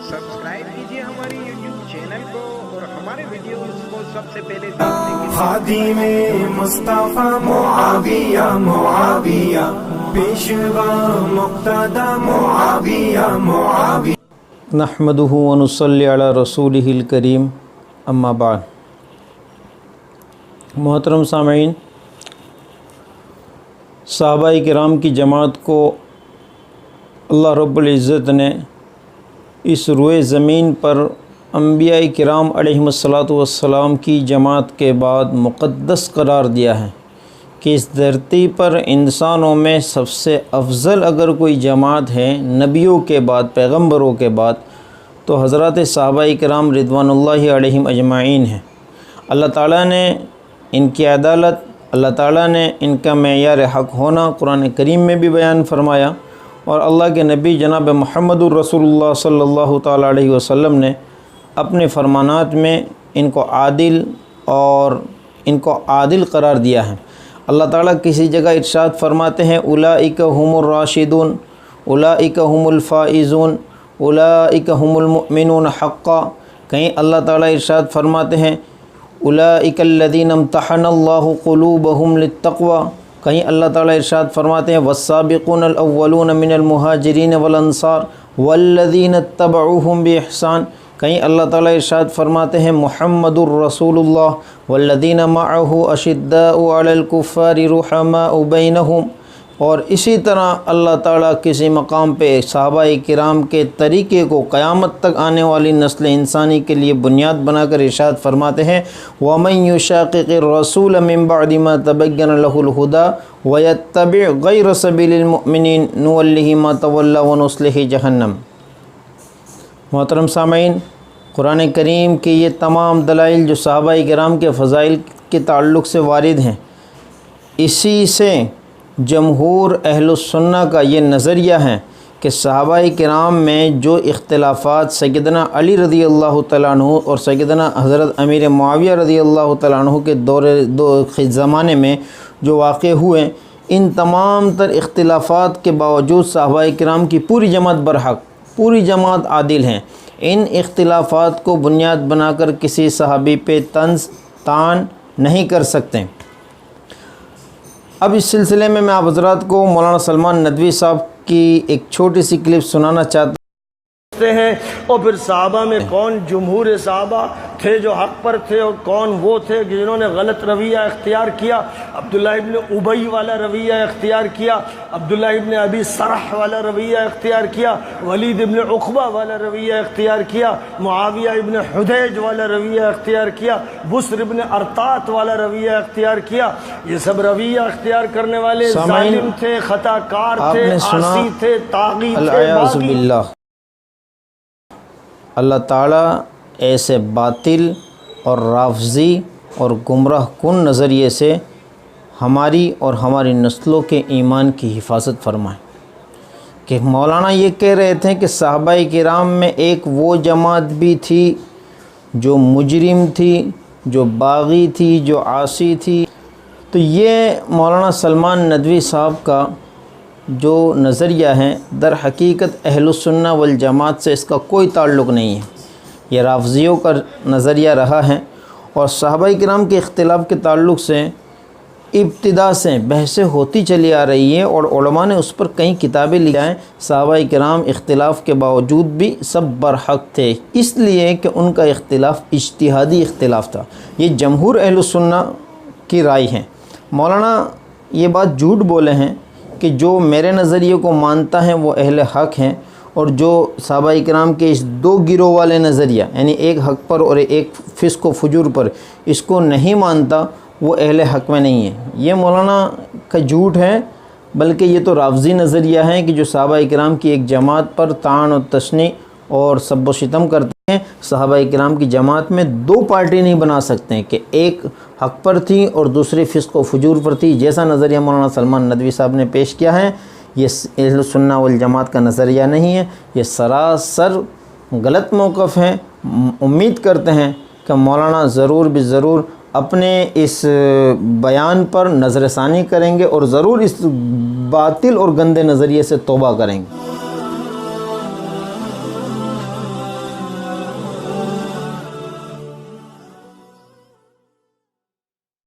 Subscribe कीजिए हमारे YouTube channel को और हमारे वीडियोस को सबसे पहले देखने के लिए खादिम मुस्तफा मुआविया मुआविया पेशवा मुक्तदा मुआविया मुआविया नहमदुहु व नुसल्ली अला रसूलिहिल करीम अम्मा बाद। मोहतरम सामीन, सहाबाए किराम की जमात को अल्लाह रब्बुल इज़्ज़त ने इस रुए ज़मीन पर अंबिया किराम अलैहिमुस्सलातु वस्सलाम की जमात के बाद मुक़द्दस करार दिया है कि इस धरती पर इंसानों में सबसे अफजल अगर कोई जमात है नबियों के बाद, पैगंबरों के बाद, तो हज़रत सहाबाए किराम रिदवानुल्लाहि अलैहिम अजमाइन है। अल्लाह ताला ने इनकी अदालत, अल्लाह ताला ने इनका मेयार हक़ होना कुरान करीम में भी बयान फरमाया और अल्लाह के नबी जनाब मुहम्मदुर रसूलुल्लाह सल्लल्लाहु ताला अलैहि वसल्लम ने अपने फरमानात में इनको आदिल करार दिया है। अल्लाह ताला किसी जगह इरशाद फरमाते हैं, उलाइका हुमुर राशिदून, उलाइका हुमुल फ़ाइज़ून, उलाइका हुमुल मुमिनून हक़्क़ा। कहीं अल्लाह ताला इरशाद फरमाते हैं, उलाइका अल्लज़ीना इम्तहनल्लाहु क़ुलूबहुम लित्तक़वा। कहीं अल्लाह ताला इरशाद फरमाते हैं, वस्साबिक़ूनल अव्वलून मिनल मुहाजिरीन वल अंसार वल्लज़ीना इत्तबऊहुम बिइहसान। कहीं अल्लाह ताला इरशाद फरमाते हैं, मुहम्मदुर रसूलुल्लाह वल्लज़ीना मअहु अशिद्दाउ अलल कुफ़्फ़ारि रुहमाउ बैनहुम। और इसी तरह अल्लाह ताला किसी मकाम पे सहाबाए किराम के तरीक़े को क़यामत तक आने वाली नस्ल इंसानी के लिए बुनियाद बनाकर इरशाद फरमाते हैं, वमन युशाक़िक़िर रसूल मिन बअदि मा तबय्यन लहुल हुदा व यत्तबि' गैर सबीलिल मुमिनीन नुवल्लिहि मा तवल्ला व नुस्लिहि जहन्नम। मोहतरम सामीन, कुरान करीम के ये तमाम दलाइल जो सहाबाए किराम के फ़ज़ाइल के ताल्लुक़ से वारिद हैं, इसी से जमहूर अहलुस सुन्ना का ये नज़रिया है कि सहाबाए किराम में जो इख्तिलाफ़ात सैयदना अली रज़ी अल्लाह तआला अन्हु और सैयदना हज़रत अमीर मुआविया रज़ी अल्लाह तआला अन्हु के दौरे ज़माने में जो वाक़े हुए, इन तमाम तर इख्तिलाफ़ात के बावजूद सहाबाए किराम की पूरी जमात बरहक, पूरी जमात आदिल हैं। इन इख्तिलाफ़ात को बुनियाद बनाकर किसी सहाबी पे तंज़ तान नहीं कर सकते। अब इस सिलसिले में मैं आप हज़रात को मौलाना सलमान नदवी साहब की एक छोटी सी क्लिप सुनाना चाहता हैं। और फिर सहाबा में कौन जमहूर सहाबा थे जो हक़ पर थे और कौन वो थे जिन्होंने गलत रवैया इख्तियार किया। अब्दुल्ला इब्न उबई वाला रवैया इख्तियार किया, अब्दुल्ला इब्न अबी सरह वाला रवैया इख्तियार किया, वलीद इब्न उक़बा वाला रवैया इख्तियार किया, मुआविया इब्न हुदैज वाला रवैया इख्तियार किया, बुस्र इब्न अरतात वाला रवैया इख्तियार किया। ये सब रवैया इख्तियार करने वाले जालिम थे, खताकार थे, आसी थे, तागी थे। अल्लाह ताला ऐसे बातिल और राफ़ज़ी और गुमराह कुन नज़रिए से हमारी और हमारी नस्लों के ईमान की हिफाजत फरमाए। कि मौलाना ये कह रहे थे कि सहाबाए किराम में एक वो जमात भी थी जो मुजरिम थी, जो बागी थी, जो आसी थी। तो ये मौलाना सलमान नदवी साहब का जो नज़रिया है, दर हकीकत अहलुस सुन्ना वल जमात से इसका कोई ताल्लुक़ नहीं है। ये राफ़ज़ियों का नज़रिया रहा है और सहाबाए किराम के इख्तिलाफ़ के ताल्लुक़ से इब्तिदा से बहसें होती चली आ रही है और उलमा ने उस पर कई किताबें लिखी हैं। सहाबाए किराम इख्तिलाफ़ के बावजूद भी सब बरहक थे, इसलिए कि उनका इख्तिलाफ़ इज्तिहादी इख्तिलाफ़ था। ये जमहूर अहलुस सुन्ना की राय है। मौलाना ये बात झूठ बोले हैं कि जो मेरे नज़रिए को मानता है वो अहले हक़ हैं और जो सहाबाए किराम के इस दो गिरोह वाले नज़रिया, यानी एक हक़ पर और एक फ़िस्क़ व फुजूर पर, इसको नहीं मानता वो अहले हक़ में नहीं है। ये मौलाना का झूठ है, बल्कि ये तो राफ़ज़ी नज़रिया है कि जो सहाबाए किराम की एक जमात पर तान और तशनी और सब व सितम करते हैं। सहाबाए किराम की जमात में दो पार्टी नहीं बना सकते हैं कि एक हक़ पर थी और दूसरी फ़िस्क़ व फुजूर पर थी, जैसा नज़रिया मौलाना सलमान नदवी साहब ने पेश किया है। ये अहलुस सुन्ना वल जमात का नज़रिया नहीं है, ये सरासर गलत मौक़िफ़ है। उम्मीद करते हैं कि मौलाना ज़रूर भी ज़रूर अपने इस बयान पर नज़रसानी करेंगे और ज़रूर इस बातिल और गंदे नज़रिए से तौबा करेंगे।